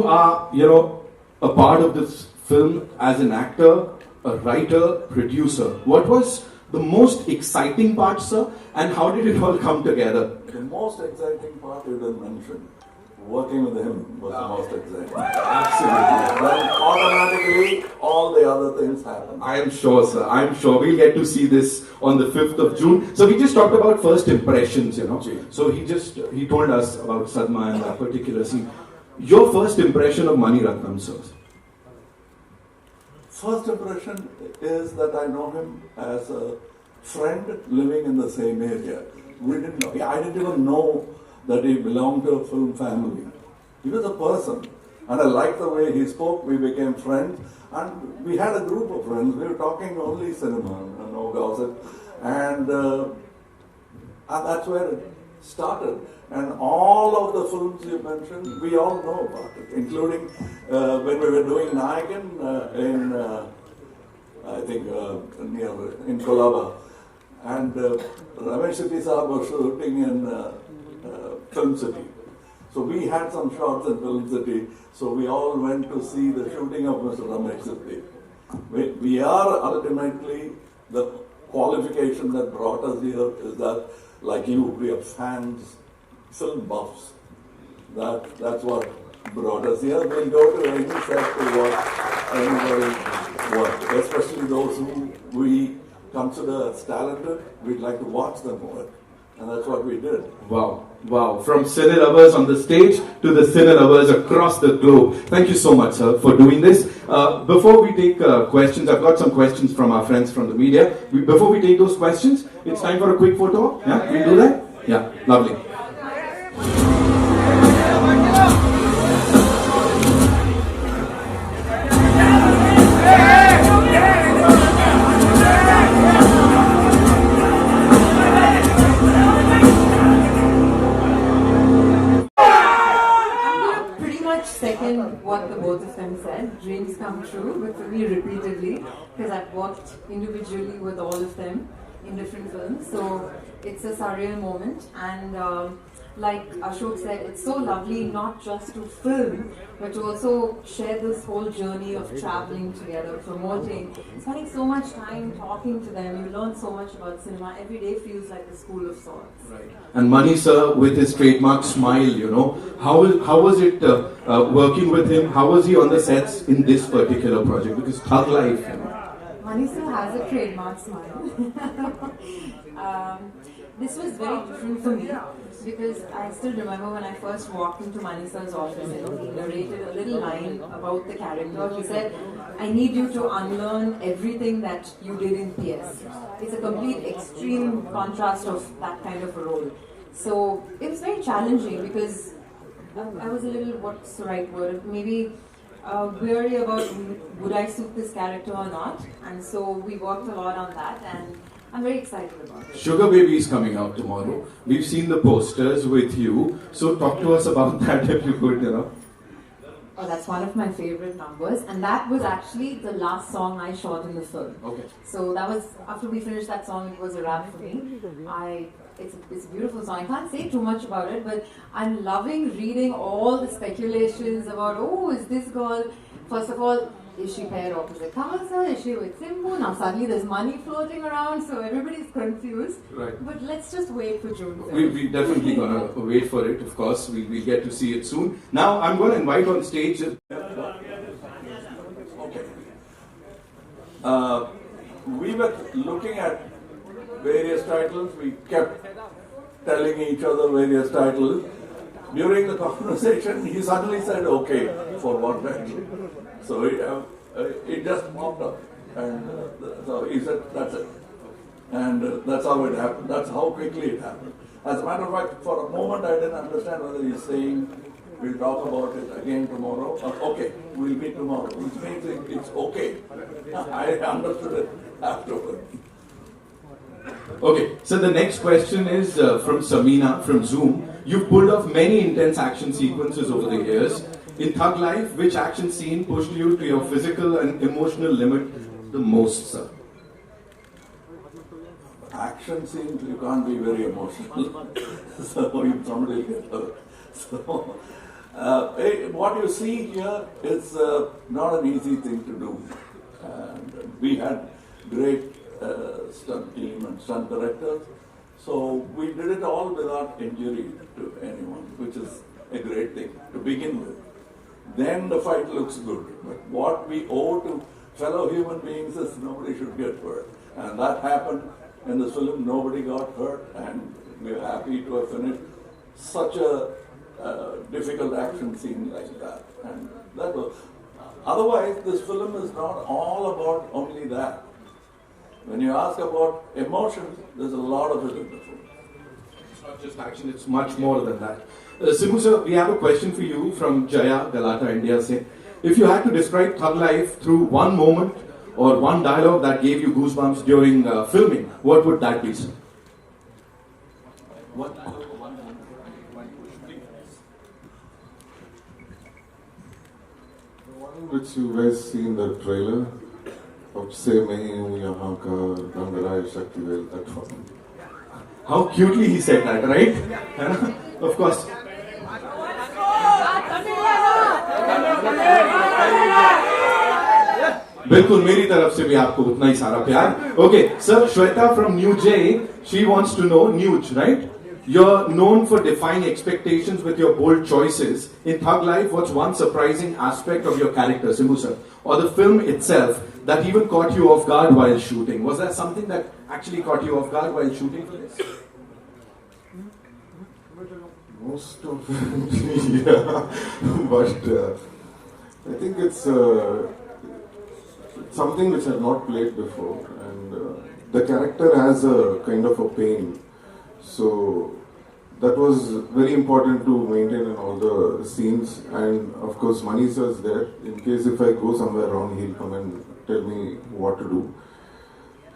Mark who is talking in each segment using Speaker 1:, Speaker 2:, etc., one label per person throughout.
Speaker 1: are, a part of this film as an actor, a writer, producer. What was the most exciting part, sir? And how did it all come together?
Speaker 2: The most exciting part you didn't mention. Working with him was the most exciting.
Speaker 1: Absolutely.
Speaker 2: Then automatically all the other things happen.
Speaker 1: I am sure, sir. I am sure. We'll get to see this on the 5th of June. So we just talked about first impressions, So he told us about Sadma and that particular scene. Your first impression of Mani Ratnam, sir?
Speaker 2: First impression is that I know him as a friend living in the same area. I didn't even know that he belonged to a film family. He was a person, and I liked the way he spoke. We became friends, and we had a group of friends. We were talking only cinema, no gossip, and that's where it started. And all of the films you mentioned, we all know about it, including when we were doing Nayakan in Kolaba, and Ramesh Sethi Saab was shooting in Film City. So we had some shots in Film City, so we all went to see the shooting of Mr. Ramesh Sethi. We are ultimately, the qualification that brought us here is that, like you, we are fans, film buffs. That's what brought us here. We'll go to any set to watch anybody work, especially those who we consider as talented. We'd like to watch them work. And that's what we did.
Speaker 1: Wow. From cine lovers on the stage to the cine lovers across the globe. Thank you so much, sir, for doing this. Before we take questions, I've got some questions from our friends from the media. Before we take those questions, it's time for a quick photo. Yeah, we do that? Yeah, lovely.
Speaker 3: Second what the both of them said, dreams come true, but for me repeatedly, because I've worked individually with all of them in different films, so it's a surreal moment. And like Ashok said, it's so lovely not just to film, but to also share this whole journey of traveling together, promoting, spending so much time talking to them. You learn so much about cinema. Every day feels like a school of sorts.
Speaker 1: Right. And Mani sir, with his trademark smile, how was it working with him? How was he on the sets in this particular project? Because Thug Life,
Speaker 3: Mani sir has a trademark smile. This was very different for me, because I still remember when I first walked into Mani sir's office, he narrated a little line about the character. He said, I need you to unlearn everything that you did in PS. It's a complete extreme contrast of that kind of a role. So it was very challenging, because I was a little, what's the right word, maybe weary about would I suit this character or not. And so we worked a lot on that, and I'm very excited about it.
Speaker 1: Sugar Baby is coming out tomorrow. We've seen the posters with you. So talk to us about that if you could,
Speaker 3: Oh, that's one of my favorite numbers. And that was actually the last song I shot in the film.
Speaker 1: Okay.
Speaker 3: So that was, after we finished that song, it was a wrap for me. It's a beautiful song. I can't say too much about it, but I'm loving reading all the speculations about, oh, is this girl, first of all, is she paired opposite Kamal sir? Is she with Simbu? Now suddenly there's money floating around, so everybody's confused.
Speaker 1: Right.
Speaker 3: But let's just wait for June.
Speaker 1: We're definitely going to wait for it, of course. We'll get to see it soon. Now, I'm going to invite on stage...
Speaker 2: Okay. We were looking at various titles. We kept telling each other various titles. During the conversation, he suddenly said, okay, for one title. So it just popped up. And so he said, that's it. And that's how it happened. That's how quickly it happened. As a matter of fact, for a moment I didn't understand whether he's saying, we'll talk about it again tomorrow. Okay, we'll meet tomorrow. Which means it's okay. I understood it afterward.
Speaker 1: Okay, so the next question is from Samina from Zoom. You've pulled off many intense action sequences over the years. In Thug Life, which action scene pushed you to your physical and emotional limit the most, sir?
Speaker 2: Action scenes, you can't be very emotional. So if somebody gets hurt. So What you see here is not an easy thing to do. And we had great stunt team and stunt directors. So we did it all without injury to anyone, which is a great thing to begin with. Then the fight looks good. But what we owe to fellow human beings is nobody should get hurt. And that happened in the film. Nobody got hurt, and we're happy to have finished such a difficult action scene like that. And that was, otherwise, this film is not all about only that. When you ask about emotions, there's a lot of it in the film.
Speaker 1: It's not just action, it's much more than that. Simbu sir, we have a question for you from Jaya, Galata, India. Say, if you had to describe Thug Life through one moment or one dialogue that gave you goosebumps during filming, what would that be, sir?
Speaker 2: What?
Speaker 4: Which you guys see in the trailer of Say Mahi Hu Yahan Ka Rangarai Shaktivel, that one.
Speaker 1: How cutely he said that, right? Of course. बिल्कुल मेरी तरफ से भी आपको उतना ही सारा प्यार. Okay, sir, Shweta from New J, she wants to know, Nuj, right? You're known for defying expectations with your bold choices. In Thug Life, what's one surprising aspect of your character, Simbu sir, or the film itself that even caught you off guard while shooting? Was there something that actually caught you off guard while shooting for this?
Speaker 4: Most of it, yeah. But I think it's something which I've not played before. And the character has a kind of a pain. So that was very important to maintain in all the scenes. And of course, Mani sir is there. In case if I go somewhere wrong, he'll come and tell me what to do.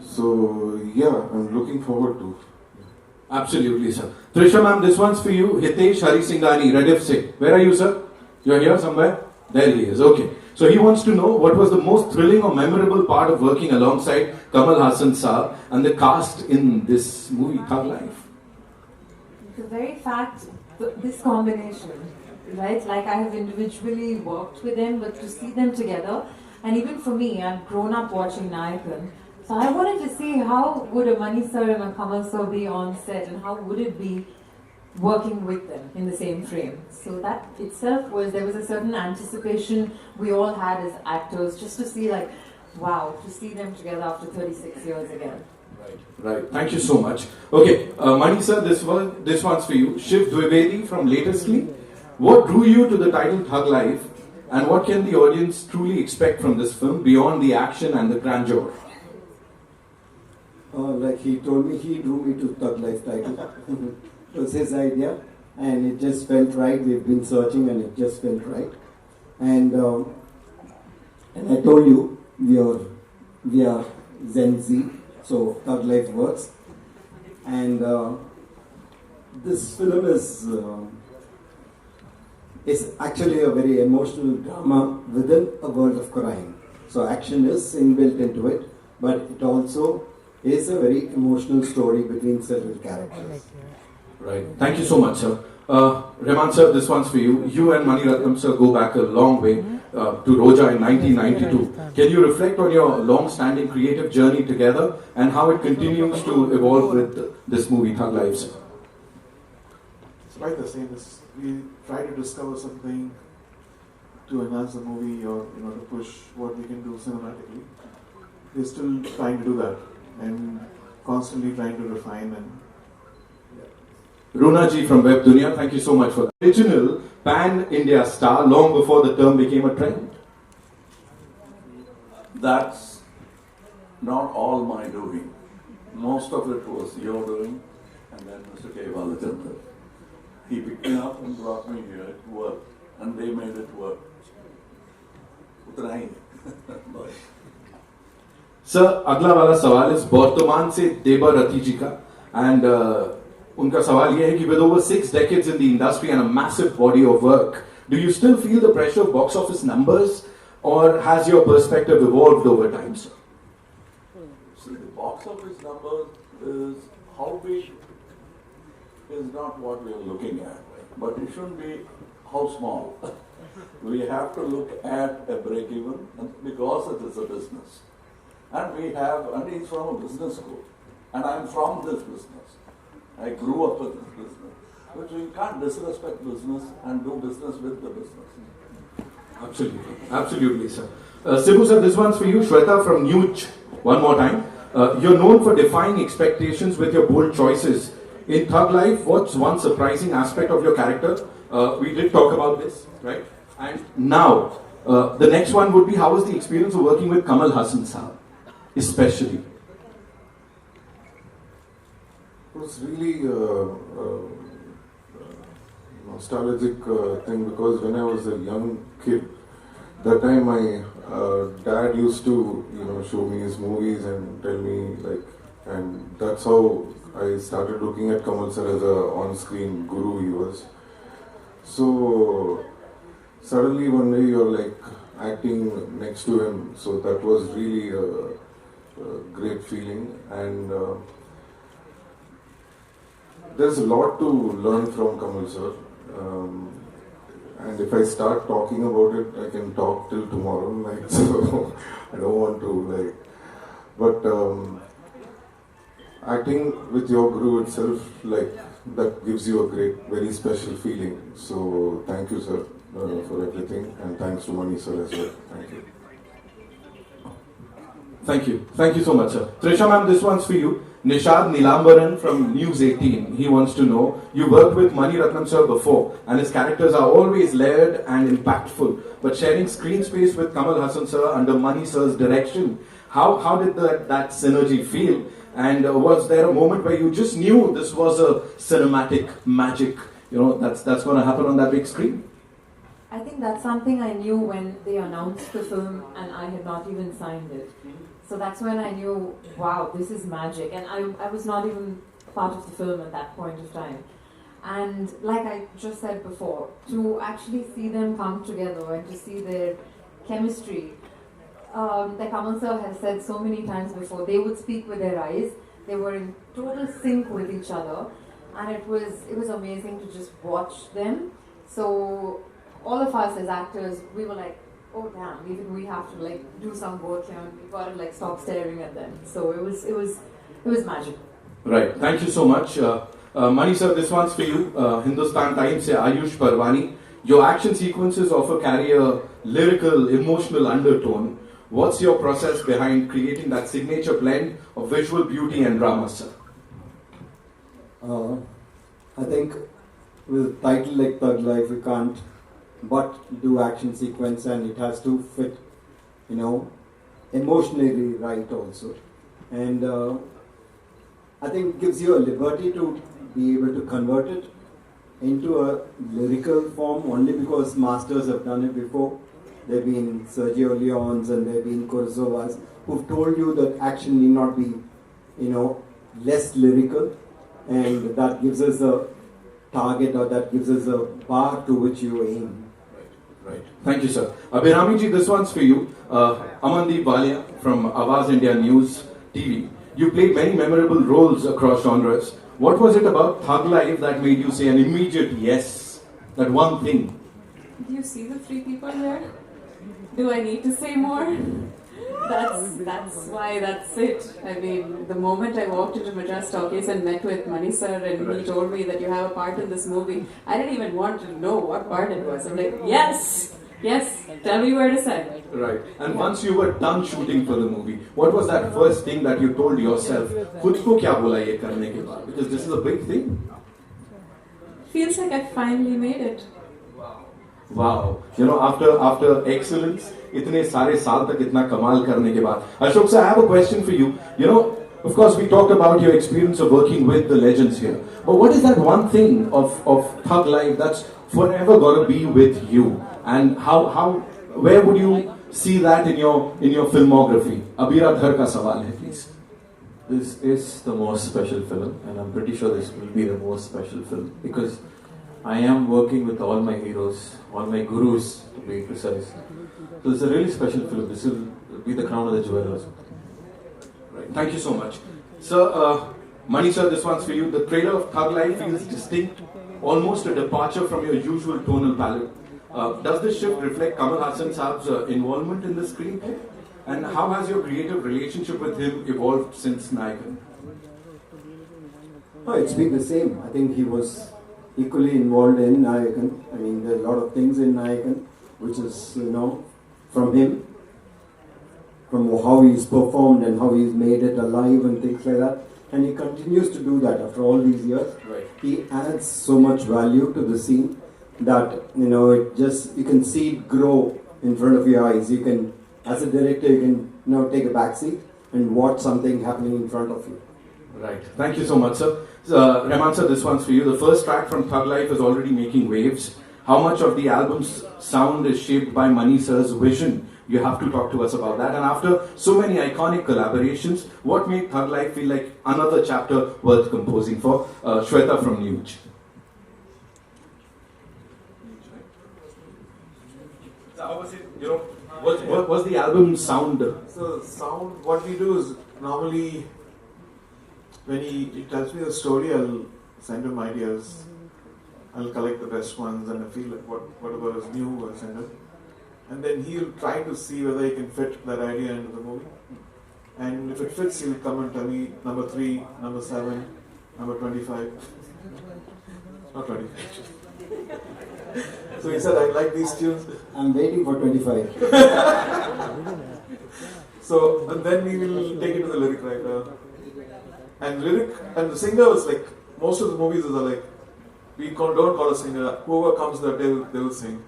Speaker 4: So yeah, I'm looking forward to.
Speaker 1: Absolutely, sir. Trisha ma'am, this one's for you. Hitesh Harisinghani, Rediff Se. Where are you, sir? You're here somewhere? There he is. Okay. So he wants to know what was the most thrilling or memorable part of working alongside Kamal Haasan sir and the cast in this movie, Thug Life?
Speaker 3: The very fact, this combination, right? Like I have individually worked with them, but to see them together, and even for me, I've grown up watching Nayakan. So I wanted to see how would a Mani sir and a Kamal sir be on set, and how would it be working with them in the same frame. So that itself there was a certain anticipation we all had as actors, just to see like, wow, to see them together after 36 years again.
Speaker 1: Right. Thank you so much. Okay, Mani sir, this one's for you. Shiv Dwivedi from Latestly. What drew you to the title Thug Life, and what can the audience truly expect from this film beyond the action and the grandeur?
Speaker 5: Like he told me, he drew me to Thug Life title. It was his idea, and it just felt right. We've been searching, and it just felt right. And I told you, we are Gen Z, so Thug Life works. And this film is actually a very emotional drama within a world of crime. So action is inbuilt into it, but it also is a very emotional story between several characters.
Speaker 1: Right. Thank you so much, sir. Reman sir, this one's for you. You and Mani Ratnam sir go back a long way to Roja in 1992. Can you reflect on your long-standing creative journey together and how it continues to evolve with this movie, Thug Life, sir?
Speaker 6: It's quite the same. We try to discover something to enhance the movie, or to push what we can do cinematically. We're still trying to do that and constantly trying to refine. And
Speaker 1: Runa ji from Web Dunia, thank you so much for that. Original pan-India star long before the term became a trend.
Speaker 2: That's not all my doing. Most of it was your doing, and then Mr. K. Balachandran. He picked me up and brought me here. It worked, and they made it work. Utna hi.
Speaker 1: Sir, अगला वाला सवाल is वर्तमान से देबा रति जी का, and उनका सवाल ये है कि with over 6 decades in the industry and a massive body of work, do you still feel the pressure of box office numbers, or has your perspective evolved over time, sir?
Speaker 2: See, the box office number is how big is not what we are looking at, but it shouldn't be how small. We have to look at a break-even because it is a business. And he's from a business school. And I'm from this business. I grew up with this business. But we can't disrespect business and do business with the business.
Speaker 1: Absolutely. Absolutely, sir. Sibu sir, this one's for you. Shweta from Nuj. One more time. You're known for defying expectations with your bold choices. In Thug Life, what's one surprising aspect of your character? We did talk about this, right? And now, the next one would be, how was the experience of working with Kamal Haasan Saab, especially?
Speaker 4: It was really nostalgic thing, because when I was a young kid, that time my dad used to show me his movies and tell me and that's how I started looking at Kamal sir as a on-screen guru he was. So suddenly one day you're acting next to him, so that was really a great feeling. And there's a lot to learn from Kamal sir. And if I start talking about it, I can talk till tomorrow. So I don't want to but acting with your guru itself, that gives you a great, very special feeling. So thank you, sir, for everything, and thanks to Mani sir as well. Thank you.
Speaker 1: Thank you. Thank you so much, sir. Trisha ma'am, this one's for you. Nishad Nilambaran from News 18. He wants to know, you worked with Mani Ratnam sir before, and his characters are always layered and impactful. But sharing screen space with Kamal Haasan sir under Mani sir's direction, how did that synergy feel? And was there a moment where you just knew this was a cinematic magic, that's going to happen on that big screen?
Speaker 3: I think that's something I knew when they announced the film and I had not even signed it. So that's when I knew, wow, this is magic. And I was not even part of the film at that point of time. And like I just said before, to actually see them come together and to see their chemistry, that Kamal sir has said so many times before, they would speak with their eyes. They were in total sync with each other. And it was amazing to just watch them. So all of us as actors, we were like, oh damn, even we have to do some work here, and we've got to stop staring at them. So it was magic.
Speaker 1: Right. Thank you so much. Mani sir, this one's for you. Hindustan Times se Ayush Parwani. Your action sequences often carry a lyrical, emotional undertone. What's your process behind creating that signature blend of visual beauty and drama, sir?
Speaker 5: I think with a title like Thug Life, we can't but do action sequence, and it has to fit, emotionally right also. And I think it gives you a liberty to be able to convert it into a lyrical form only because masters have done it before. There have been Sergio Leones and there have been Kurosawas who've told you that action need not be, less lyrical, and that gives us a target, or that gives us a bar to which you aim.
Speaker 1: Right. Thank you, sir. Abhirami ji, this one's for you. Amandeep Walia from Awaz India News TV. You played many memorable roles across genres. What was it about Thug Life that made you say an immediate yes? That one thing.
Speaker 7: Do you see the three people here? Do I need to say more? That's why that's it. I mean, the moment I walked into Madras Talkies and met with Mani sir and he told me that you have a part in this movie, I didn't even want to know what part it was. I'm like, yes, tell me where to sign.
Speaker 1: Right. And once you were done shooting for the movie, what was that first thing that you told yourself? Khud ko kya bola ye karne ke baad? Because this is a big thing.
Speaker 7: Feels like I finally made it.
Speaker 1: Wow. After excellence, इतने सारे साल तक इतना कमाल करने के बाद. Ashok sir, I have a question for you. Of course, we talked about your experience of working with the legends here. But what is that one thing of Thug Life that's forever gonna be with you? And where would you see that in your filmography? Abira Dhar ka sawal hai, please.
Speaker 8: This is the most special film, and I'm pretty sure this will be the most special film because I am working with all my heroes, all my gurus to be precise. So it's a really special film. This will be the crown of the jewel.
Speaker 1: Right. Thank you so much. Sir, Mani sir, this one's for you. The trailer of Thug Life feels distinct, almost a departure from your usual tonal palette. Does this shift reflect Kamal Haasan Saab's involvement in the screenplay? And how has your creative relationship with him evolved since Nayakan?
Speaker 5: Oh, it's been the same. I think he was equally involved in Nayakan. I mean, there are a lot of things in Nayakan which is, from him, from how he's performed and how he's made it alive and things like that. And he continues to do that after all these years.
Speaker 1: Right.
Speaker 5: He adds so much value to the scene that, it just, you can see it grow in front of your eyes. You can, as a director, you can, take a back seat and watch something happening in front of you.
Speaker 1: Right. Thank you so much, sir. Rahman sir, this one's for you. The first track from Thug Life is already making waves. How much of the album's sound is shaped by Mani sir's vision? You have to talk to us about that. And after so many iconic collaborations, what made Thug Life feel like another chapter worth composing for? Shweta from News. How was it? What was the album sound?
Speaker 6: So sound, what we do is normally when he tells me the story, I'll send him ideas. I'll collect the best ones and I feel like whatever is new, I'll send him. And then he'll try to see whether he can fit that idea into the movie. And if it fits, he'll come and tell me number 3, number 7, number 25. Not 25. So he said, I like these tunes.
Speaker 5: I'm waiting for 25.
Speaker 6: So, and then we will take it to the lyric writer. And the singer was like, most of the movies are like, we don't call a singer, whoever comes that day, they will sing.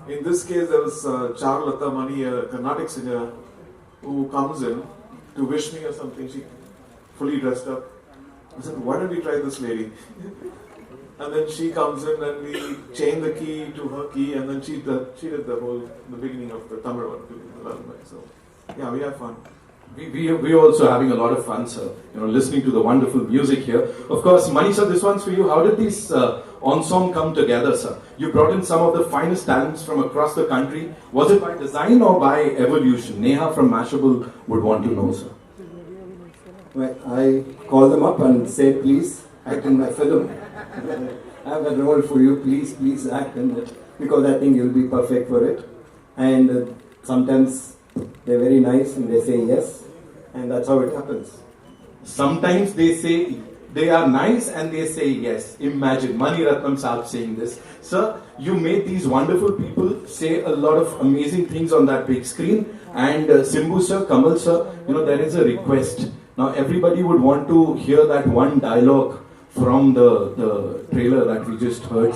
Speaker 6: In this case, there was Charulata Mani, a Carnatic singer, who comes in to wish me or something. She fully dressed up. I said, why don't we try this lady? And then she comes in and we chain the key to her key, and then she did the beginning of the Tamil one. So, yeah, we have fun.
Speaker 1: We also having a lot of fun, sir. Listening to the wonderful music here. Of course, Mani sir, this one's for you. How did this ensemble come together, sir? You brought in some of the finest talents from across the country. Was it by design or by evolution? Neha from Mashable would want to know, sir.
Speaker 5: Well, I call them up and say, please act in my film. I have a role for you, please act in it, because I think you'll be perfect for it. And sometimes they're very nice and they say yes, and that's how it happens.
Speaker 1: Sometimes they say they are nice and they say yes. Imagine Mani Ratnam Saab saying this. Sir, you made these wonderful people say a lot of amazing things on that big screen. And Simbu sir, Kamal sir, there is a request. Now everybody would want to hear that one dialogue from the trailer that we just heard.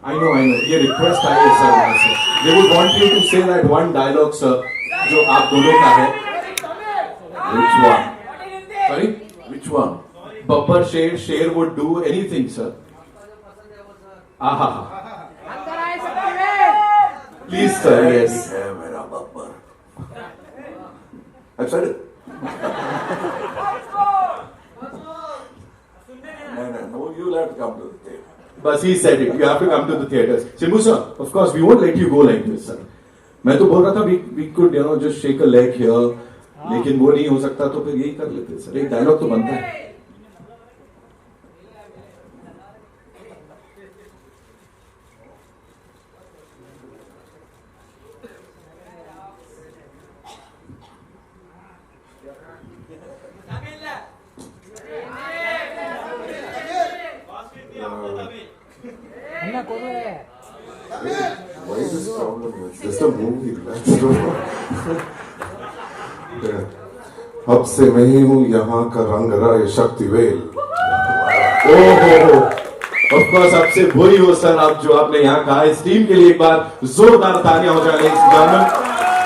Speaker 1: I know. Ye request aayi hai sir. They would want you to say that one dialogue, sir, jo aap dono ka hai.
Speaker 2: Which one?
Speaker 1: Sorry?
Speaker 2: Which one?
Speaker 1: Babbar Sher would do anything, sir. Aha. Please, sir, yes.
Speaker 2: I've said it. No, you'll have to come to the theatre.
Speaker 1: But he said it. You have to come to the theatres. Simbu sir, of course, we won't let you go like this, sir. मैं तो बोल रहा था we could just shake a leg here. लेकिन वो नहीं हो सकता तो फिर यही कर लेते सर. एक डायलॉग तो बनता है.
Speaker 4: Why is this problem? It's just a movie. अब से मैं ही हूँ यहाँ का रंग राय शक्तिवेल.
Speaker 1: ओहो, of course, आपसे वही हो सर आप जो आपने यहाँ कहा. इस टीम के लिए एक बार जोरदार तालियां हो जाए, ladies and gentlemen.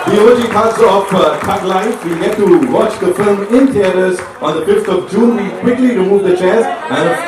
Speaker 1: The OG cast of Thug Life. We get to watch the film in theaters on the 5th of June. We quickly remove the chairs and